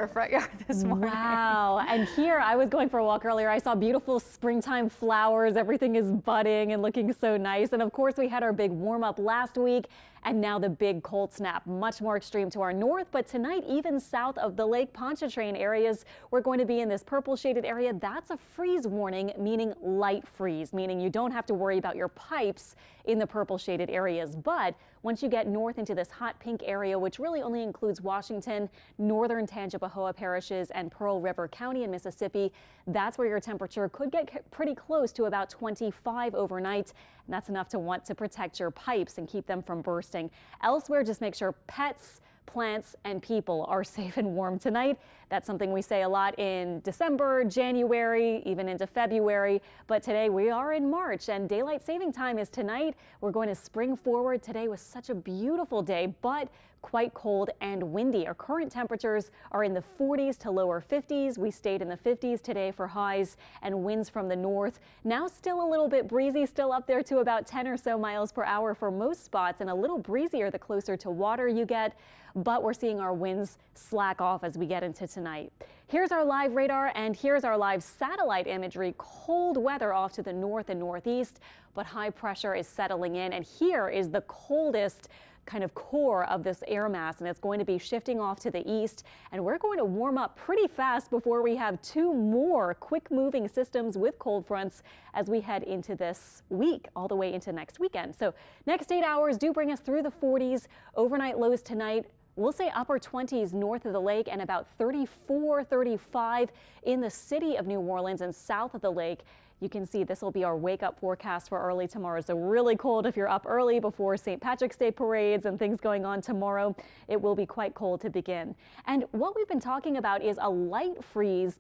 our front yard this morning. Wow. And here I was going for a walk earlier. I saw beautiful springtime flowers. Everything is budding and looking so nice. And of course, we had our big warm up last week. And now the big cold snap, much more extreme to our north. But tonight, even south of the Lake Pontchartrain areas, we're going to be in this purple shaded area. That's a freeze warning, meaning light freeze, meaning you don't have to worry about your pipes in the purple shaded areas. But once you get north into this hot pink area, which really only includes Washington, northern Tangipahoa parishes, and Pearl River County in Mississippi, that's where your temperature could get pretty close to about 25 overnight. And that's enough to want to protect your pipes and keep them from bursting. Elsewhere, just make sure pets, plants, and people are safe and warm tonight. That's something we say a lot in December, January, even into February. But today we are in March and daylight saving time is tonight. We're going to spring forward. Today was such a beautiful day, but quite cold and windy. Our current temperatures are in the 40s to lower 50s. We stayed in the 50s today for highs, and winds from the north. Now still a little bit breezy, still up there to about 10 or so miles per hour for most spots, and a little breezier the closer to water you get. But we're seeing our winds slack off as we get into tonight. Here's our live radar and here's our live satellite imagery. Cold weather off to the north and northeast, but high pressure is settling in, and here is the coldest kind of core of this air mass, and it's going to be shifting off to the east, and we're going to warm up pretty fast before we have two more quick moving systems with cold fronts as we head into this week all the way into next weekend. So next 8 hours do bring us through the 40s. Overnight lows tonight, we'll say upper 20s north of the lake and about 34, 35 in the city of New Orleans and south of the lake. You can see this will be our wake up forecast for early tomorrow. So really cold if you're up early before St. Patrick's Day parades and things going on tomorrow. It will be quite cold to begin. And what we've been talking about is a light freeze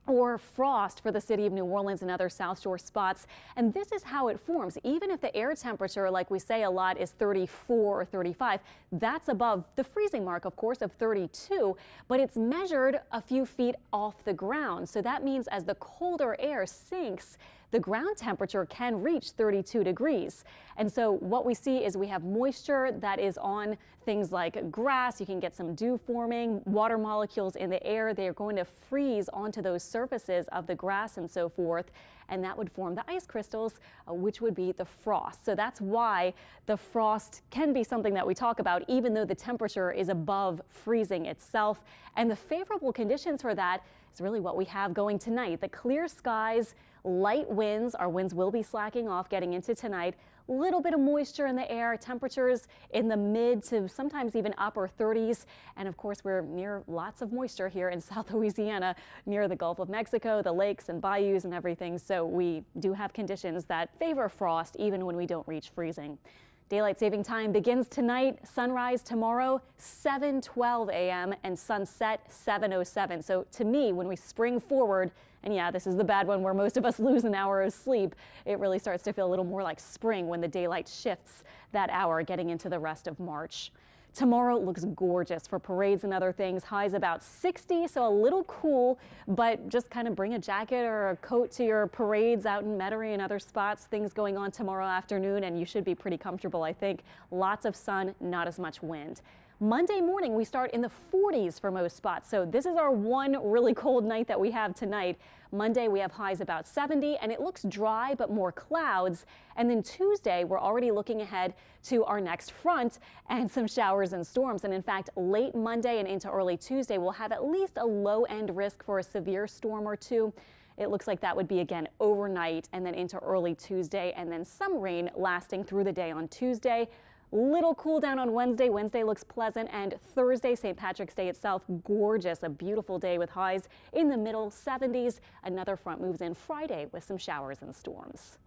or frost for the city of New Orleans and other South Shore spots. And this is how it forms. Even if the air temperature, like we say a lot, is 34 or 35, that's above the freezing mark, of course, of 32, but it's measured a few feet off the ground. So that means as the colder air sinks, the ground temperature can reach 32 degrees. And so what we see is we have moisture that is on things like grass. You can get some dew forming, water molecules in the air. They are going to freeze onto those surfaces of the grass and so forth. And that would form the ice crystals, which would be the frost. So that's why the frost can be something that we talk about, even though the temperature is above freezing itself. And the favorable conditions for that is really what we have going tonight. The clear skies, light winds. Our winds will be slacking off getting into tonight. Little bit of moisture in the air, temperatures in the mid to sometimes even upper 30s. And of course, we're near lots of moisture here in South Louisiana, near the Gulf of Mexico, the lakes and bayous and everything. So we do have conditions that favor frost even when we don't reach freezing. Daylight saving time begins tonight, sunrise tomorrow, 7:12 a.m. and sunset 7:07. So to me, when we spring forward, and yeah, this is the bad one where most of us lose an hour of sleep, it really starts to feel a little more like spring when the daylight shifts that hour getting into the rest of March. Tomorrow looks gorgeous for parades and other things. Highs about 60, so a little cool, but just kind of bring a jacket or a coat to your parades out in Metairie and other spots. Things going on tomorrow afternoon, and you should be pretty comfortable, I think. Lots of sun, not as much wind. Monday morning, we start in the 40s for most spots. So this is our one really cold night that we have tonight. Monday, we have highs about 70, and it looks dry, but more clouds. And then Tuesday, we're already looking ahead to our next front and some showers and storms. And in fact, late Monday and into early Tuesday, we'll have at least a low-end risk for a severe storm or two. It looks like that would be again overnight and then into early Tuesday, and then some rain lasting through the day on Tuesday. Little cool down on Wednesday. Wednesday looks pleasant, and Thursday, St. Patrick's Day itself, gorgeous. A beautiful day with highs in the middle 70s. Another front moves in Friday with some showers and storms.